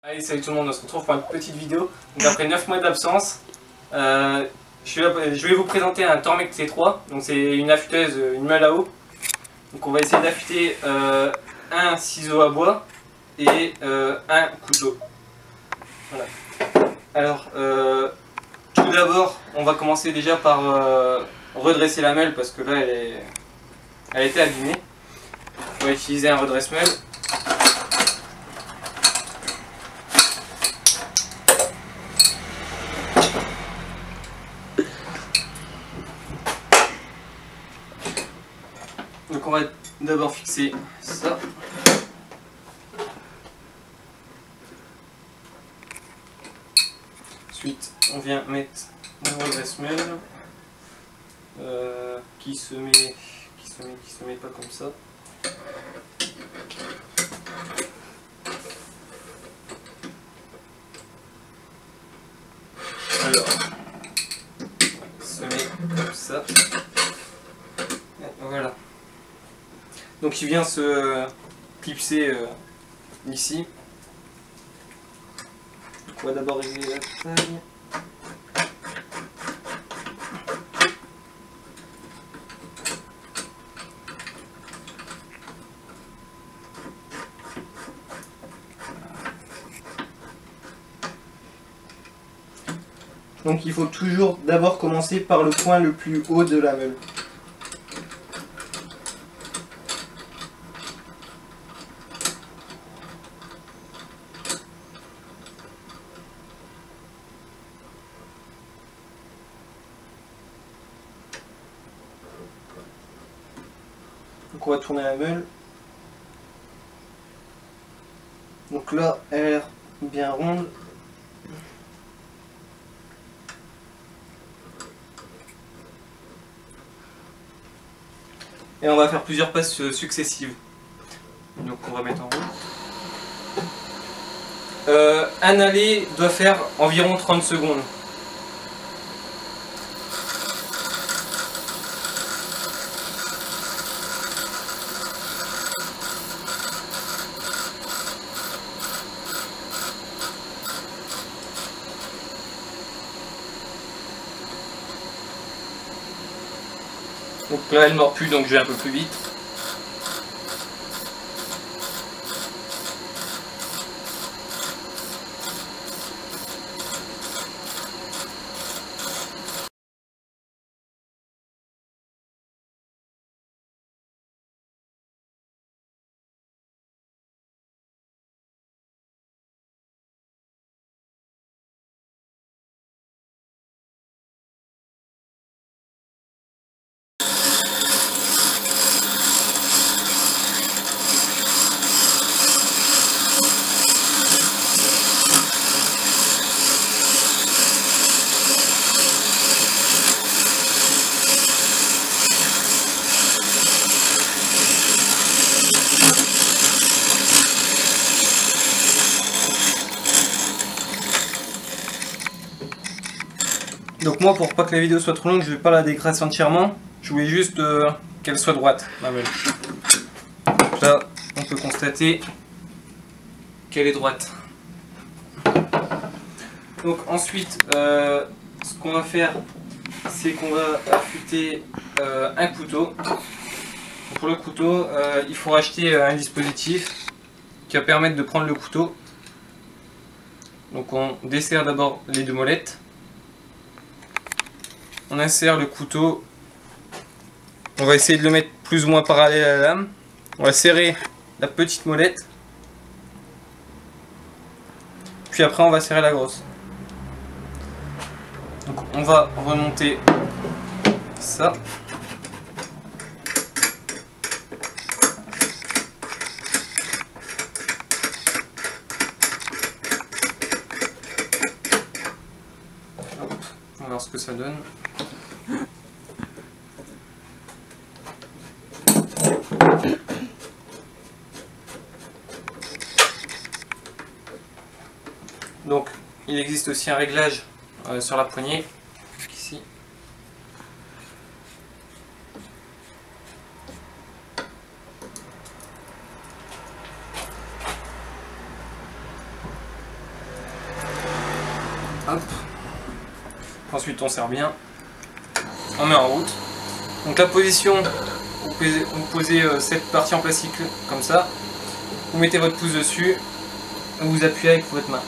Allez, salut tout le monde, on se retrouve pour une petite vidéo. Donc après 9 mois d'absence, je vais vous présenter un Tormek T3. Donc c'est une affûteuse, une meule à eau. Donc on va essayer d'affûter un ciseau à bois et un couteau. Voilà. Alors, tout d'abord, on va commencer déjà par redresser la meule parce que là elle a été abîmée. On va utiliser un redresse-meule. Donc on va d'abord fixer ça. Ensuite on vient mettre le redresse-meule qui se met pas comme ça. Alors, il se met comme ça. Voilà. Donc il vient se clipser ici. Donc on va d'abord régler la taille. Donc il faut toujours d'abord commencer par le point le plus haut de la meule. Donc on va tourner la meule. Donc là, elle a l'air bien ronde. Et on va faire plusieurs passes successives. Donc on va mettre en route. Un aller doit faire environ 30 secondes. Donc là elle mord plus, donc je vais un peu plus vite. Donc moi, pour pas que la vidéo soit trop longue, je vais pas la décrasser entièrement. Je voulais juste qu'elle soit droite, ma meule. Là, on peut constater qu'elle est droite. Donc ensuite, ce qu'on va faire, c'est qu'on va affûter un couteau. Donc pour le couteau, il faut racheter un dispositif qui va permettre de prendre le couteau. Donc on desserre d'abord les deux molettes. On insère le couteau, on va essayer de le mettre plus ou moins parallèle à la lame. On va serrer la petite molette, puis après on va serrer la grosse. Donc on va remonter ça. Hop, on va voir ce que ça donne. Donc il existe aussi un réglage sur la poignée, ici. Hop. Ensuite on serre bien. On met en route. Donc la position, vous posez cette partie en plastique comme ça. Vous mettez votre pouce dessus. Vous appuyez avec votre main.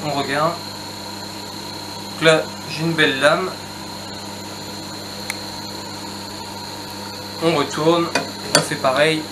On regarde. Donc là, j'ai une belle lame. On retourne, on fait pareil.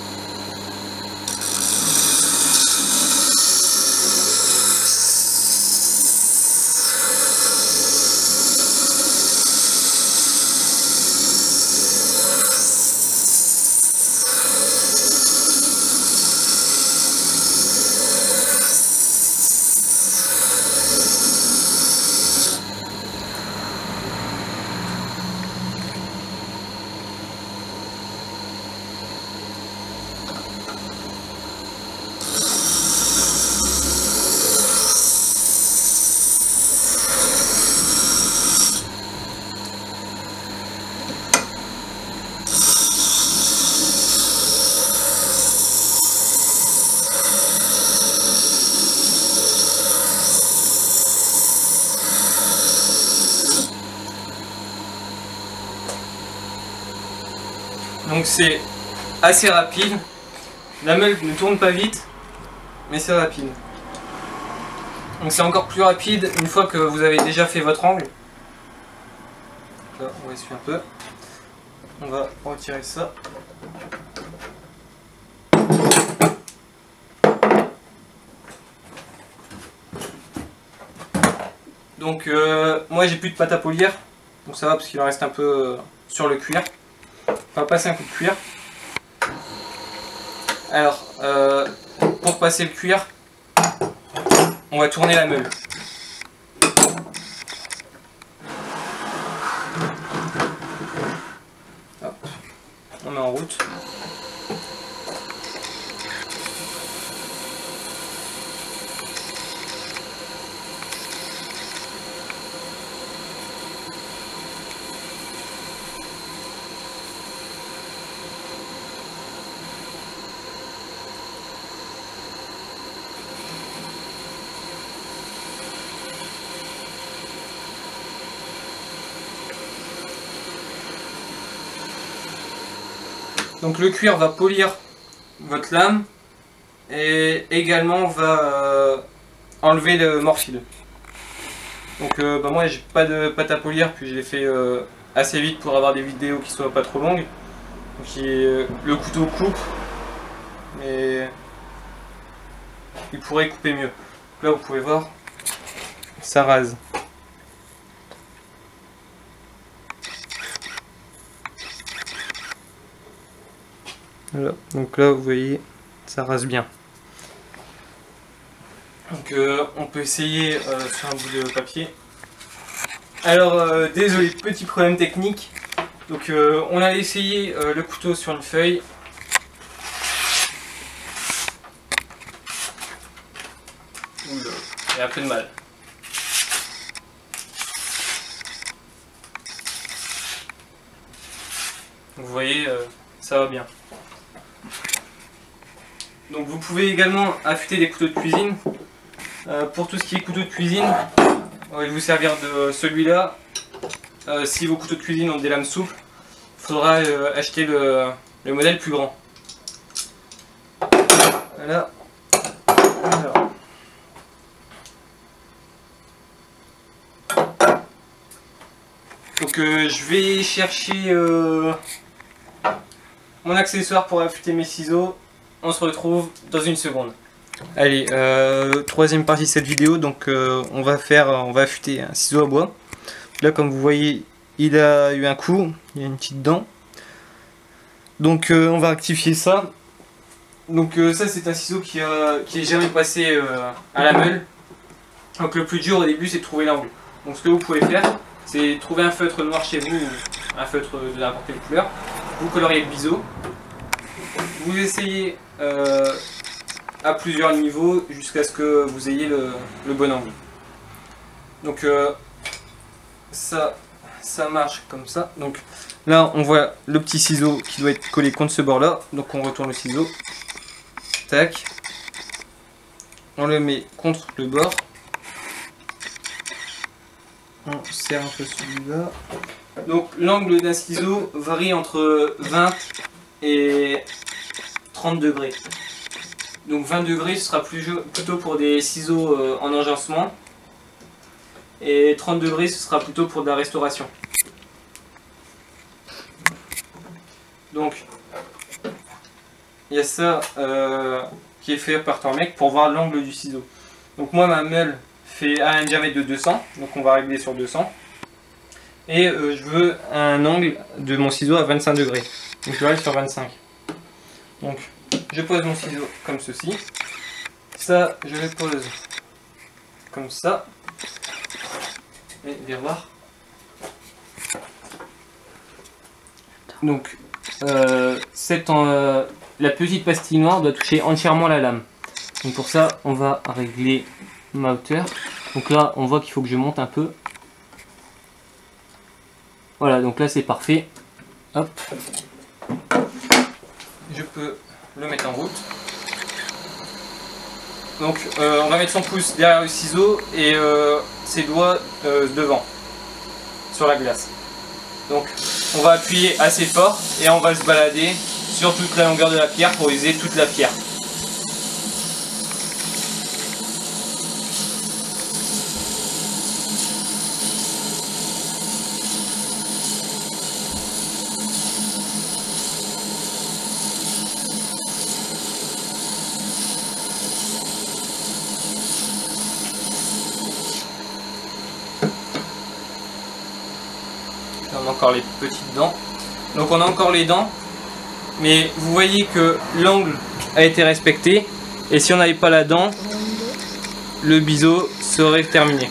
Donc c'est assez rapide. La meule ne tourne pas vite, mais c'est rapide. Donc c'est encore plus rapide une fois que vous avez déjà fait votre angle. Là, on va essuyer un peu. On va retirer ça. Donc moi j'ai plus de pâte à polir, donc ça va parce qu'il en reste un peu sur le cuir. On va passer un coup de cuir. Alors, pour passer le cuir, on va tourner la meule. Hop. On met en route. Donc le cuir va polir votre lame et également va enlever le morphile. Donc moi j'ai pas de pâte à polir, puis je l'ai fait assez vite pour avoir des vidéos qui soient pas trop longues. Donc le couteau coupe, mais il pourrait couper mieux. Là vous pouvez voir, ça rase. Voilà. Donc là vous voyez, ça rase bien. Donc on peut essayer sur un bout de papier. Alors désolé, petit problème technique. Donc on a essayé le couteau sur une feuille. Oula, il y a un peu de mal. Donc, vous voyez, ça va bien. Donc vous pouvez également affûter des couteaux de cuisine. Pour tout ce qui est couteau de cuisine, je vais vous servir de celui-là. Si vos couteaux de cuisine ont des lames souples, il faudra acheter le modèle plus grand. Voilà. Alors. Donc je vais chercher mon accessoire pour affûter mes ciseaux. On se retrouve dans une seconde. Allez, troisième partie de cette vidéo, donc on va affûter un ciseau à bois. Là comme vous voyez, il a eu un coup, il y a une petite dent. Donc on va rectifier ça. Donc ça c'est un ciseau qui est jamais passé à la meule. Donc le plus dur au début c'est de trouver l'angle. Donc ce que vous pouvez faire, c'est trouver un feutre noir chez vous, ou un feutre de n'importe quelle couleur, vous coloriez le biseau, vous essayez à plusieurs niveaux jusqu'à ce que vous ayez le bon angle. Donc ça marche comme ça. Donc là on voit le petit ciseau qui doit être collé contre ce bord là, donc on retourne le ciseau, tac, on le met contre le bord, on serre un peu celui-là. Donc l'angle d'un ciseau varie entre 20 et 30 degrés. Donc 20 degrés ce sera plutôt pour des ciseaux en engincement, et 30 degrés ce sera plutôt pour de la restauration. Donc il y a ça qui est fait par Tormek pour voir l'angle du ciseau. Donc moi ma meule fait un diamètre de 200, donc on va régler sur 200. Et je veux un angle de mon ciseau à 25 degrés. Donc je vais aller sur 25. Donc je pose mon ciseau comme ceci. Ça je le pose comme ça. Et viens voir. Donc la petite pastille noire doit toucher entièrement la lame. Donc pour ça on va régler ma hauteur. Donc là on voit qu'il faut que je monte un peu. Voilà, donc là c'est parfait. Hop. Je peux le mettre en route. Donc on va mettre son pouce derrière le ciseau et ses doigts devant, sur la glace. Donc on va appuyer assez fort et on va se balader sur toute la longueur de la pierre pour user toute la pierre. On a encore les petites dents. Donc on a encore les dents. Mais vous voyez que l'angle a été respecté. Et si on n'avait pas la dent, le biseau serait terminé.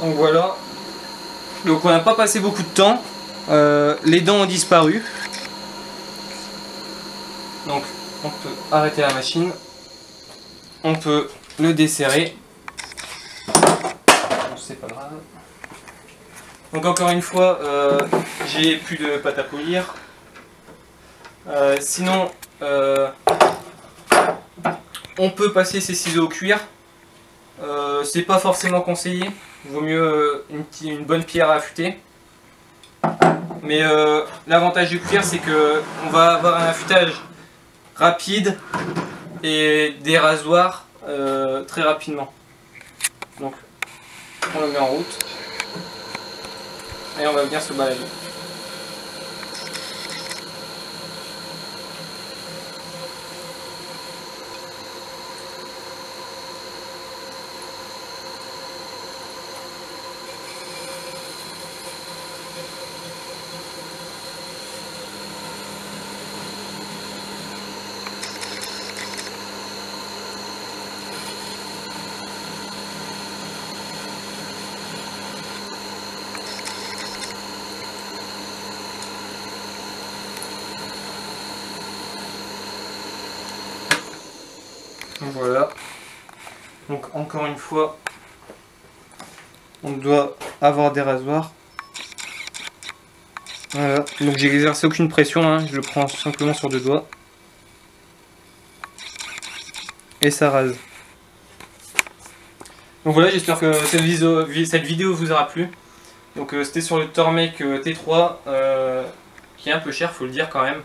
Donc voilà, donc on n'a pas passé beaucoup de temps, les dents ont disparu, donc on peut arrêter la machine, on peut le desserrer, c'est pas grave. Donc encore une fois, j'ai plus de pâte à polir, sinon on peut passer ses ciseaux au cuir, c'est pas forcément conseillé. Il vaut mieux une bonne pierre à affûter. Mais l'avantage du cuir, c'est que on va avoir un affûtage rapide et des rasoirs très rapidement. Donc on le met en route et on va venir se balader. Voilà. Donc encore une fois, on doit avoir des rasoirs. Voilà. Donc j'ai exercé aucune pression, hein. Je le prends simplement sur deux doigts. Et ça rase. Donc voilà, j'espère que cette vidéo vous aura plu. Donc c'était sur le Tormek T3, qui est un peu cher, faut le dire quand même.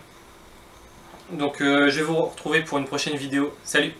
Donc je vais vous retrouver pour une prochaine vidéo. Salut!